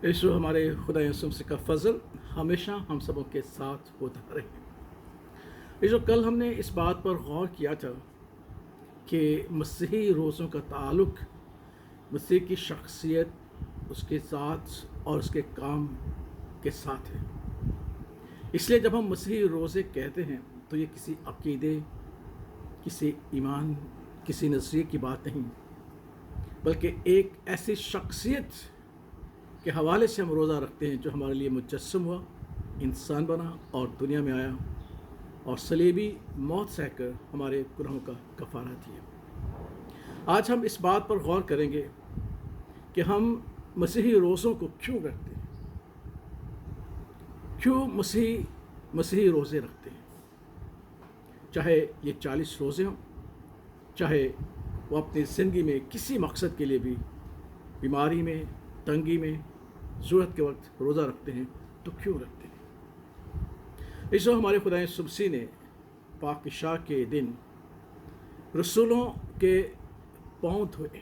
Issue ہمارے خدا یسوع مسیح کا فضل ہمیشہ ہم سبوں کے ساتھ ہوتا رہے۔ ایشو کل ہم نے اس بات پر غور کیا تھا کہ مسیحی روزوں کا تعلق مسیح کی شخصیت، اس کے ذات اور اس کے کام کے ساتھ ہے۔ اس لیے جب ہم مسیحی روزے کہتے ہیں تو یہ کسی عقیدے، کسی ایمان، کسی نظریے کی بات نہیں، بلکہ ایک ایسی شخصیت کے حوالے سے ہم روزہ رکھتے ہیں جو ہمارے لیے مجسم ہوا، انسان بنا اور دنیا میں آیا اور صلیبی موت سہ کر ہمارے گناہوں کا کفارہ دیا۔ آج ہم اس بات پر غور کریں گے کہ ہم مسیحی روزوں کو کیوں رکھتے ہیں، کیوں مسیحی روزے رکھتے ہیں، چاہے یہ 40 روزے ہوں، چاہے وہ اپنی زندگی میں کسی مقصد کے لیے بھی بیماری میں، تنگی میں، ضرورت کے وقت روزہ رکھتے ہیں تو کیوں رکھتے ہیں۔ اس وقت ہمارے خدا یسوع مسیح نے پاک عشاء کے دن رسولوں کے پاؤں دھوئے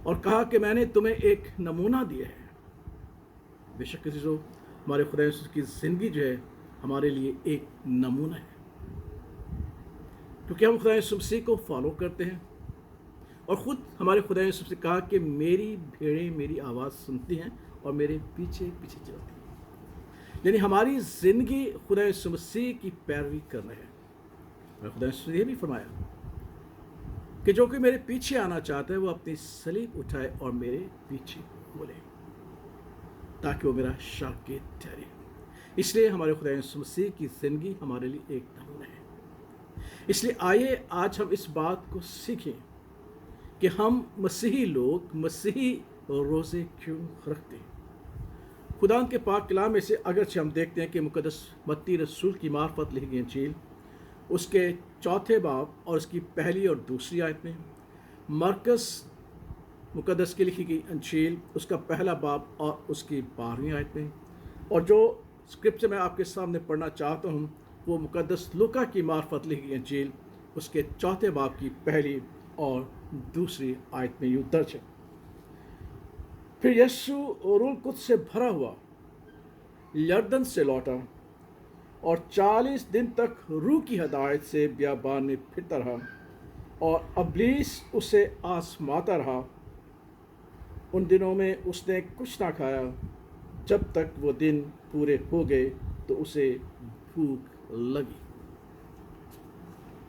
اور کہا کہ میں نے تمہیں ایک نمونہ دیا ہے۔ بے شک عزیزو، ہمارے خدا یسوع کی زندگی جو ہے ہمارے لیے ایک نمونہ ہے، کیونکہ ہم خدا یسوع مسیح کو فالو کرتے ہیں اور خود ہمارے خدا یسوع سے کہا کہ میری بھیڑیں میری آواز سنتی ہیں اور میرے پیچھے پیچھے چلتی ہیں، یعنی ہماری زندگی خدا یسوع مسیح کی پیروی کرنا ہے۔ اور خدا یسوع نے یہ بھی فرمایا کہ جو کہ میرے پیچھے آنا چاہتا ہے وہ اپنی صلیب اٹھائے اور میرے پیچھے بولے، تاکہ وہ میرا شاگرد ٹھہرے۔ اس لیے ہمارے خدا یسوع مسیح کی زندگی ہمارے لیے ایک نمونہ ہے۔ اس لیے آئیے آج ہم اس بات کو سیکھیں کہ ہم مسیحی لوگ مسیحی روزے کیوں رکھتے ہیں۔ خدا کے پاک کلام میں سے اگرچہ ہم دیکھتے ہیں کہ مقدس متی رسول کی معرفت لکھی گئی انجیل، اس کے 4 باب اور اس کی پہلی اور دوسری آیت میں، مرکز مقدس کی لکھی گئی انجیل اس کا پہلا باب اور اس کی 12ویں آیت میں، اور جو اسکرپچر میں آپ کے سامنے پڑھنا چاہتا ہوں وہ مقدس لوکا کی معرفت لکھی گئی انجیل اس کے 4 باب کی پہلی اور دوسری آیت میں یوں درج ہے۔ پھر یسوع روح القدس سے بھرا ہوا یردن سے لوٹا اور 40 دن تک روح کی ہدایت سے بیابان میں پھرتا رہا اور ابلیس اسے آزماتا رہا۔ ان دنوں میں اس نے کچھ نہ کھایا جب تک وہ دن پورے ہو گئے تو اسے بھوک لگی۔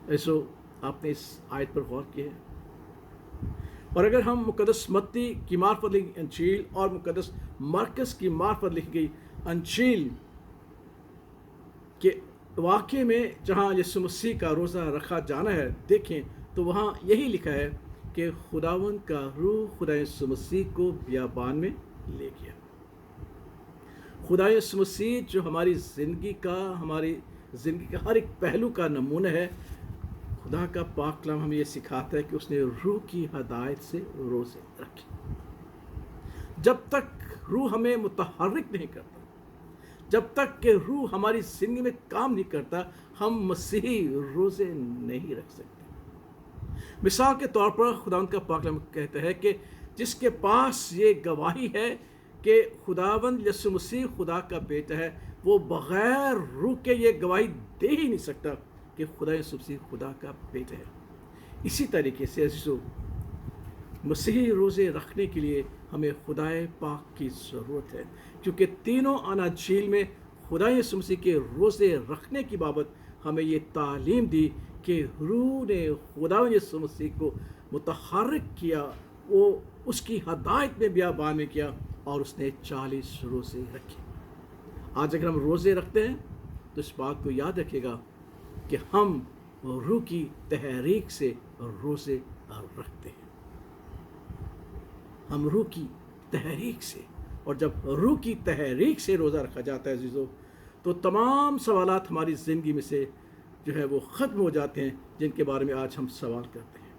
ایسو آپ نے اس آیت پر غور کیا ہے؟ اور اگر ہم مقدس متی کی معرفت لکھی انجیل اور مقدس مرکز کی معرفت لکھی گئی انجیل کے واقعے میں جہاں یسوع مسیح کا روزہ رکھا جانا ہے دیکھیں تو وہاں یہی لکھا ہے کہ خداوند کا روح خدا یسوع مسیح کو بیابان میں لے گیا۔ خدا یسوع مسیح جو ہماری زندگی کا ہر ایک پہلو کا نمونہ ہے، خدا کا پاک کلام ہمیں یہ سکھاتا ہے کہ اس نے روح کی ہدایت سے روزے رکھے۔ جب تک روح ہمیں متحرک نہیں کرتا، جب تک کہ روح ہماری زندگی میں کام نہیں کرتا، ہم مسیحی روزے نہیں رکھ سکتے۔ مثال کے طور پر خداوند کا پاک کلام کہتا ہے کہ جس کے پاس یہ گواہی ہے کہ خداوند یسوع مسیح خدا کا بیٹا ہے، وہ بغیر روح کے یہ گواہی دے ہی نہیں سکتا کہ خدا یسوع مسیح خدا کا بیٹا ہے۔ اسی طریقے سے عزیزو، مسیحی روزے رکھنے کے لیے ہمیں خدا پاک کی ضرورت ہے، کیونکہ تینوں اناجیل میں خدا یسوع مسیح کے روزے رکھنے کی بابت ہمیں یہ تعلیم دی کہ روح نے خدا یسوع مسیح کو متحرک کیا، وہ اس کی ہدایت میں بیابان میں کیا اور اس نے 40 روزے رکھے۔ آج اگر ہم روزے رکھتے ہیں تو اس بات کو یاد رکھے گا کہ ہم روح کی تحریک سے روزے رکھتے ہیں۔ ہم روح کی تحریک سے، اور جب روح کی تحریک سے روزہ رکھا جاتا ہے عزیزو، تو تمام سوالات ہماری زندگی میں سے جو ہے وہ ختم ہو جاتے ہیں جن کے بارے میں آج ہم سوال کرتے ہیں۔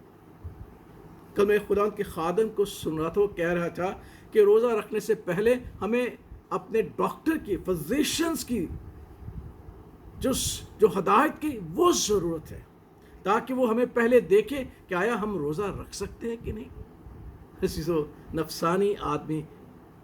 کل میں خدا کے خادم کو سن رہا تھا، وہ کہہ رہا تھا کہ روزہ رکھنے سے پہلے ہمیں اپنے ڈاکٹر کی، فزیشنز کی جو ہدایت کی وہ ضرورت ہے، تاکہ وہ ہمیں پہلے دیکھے کہ آیا ہم روزہ رکھ سکتے ہیں کہ نہیں۔ نفسانی آدمی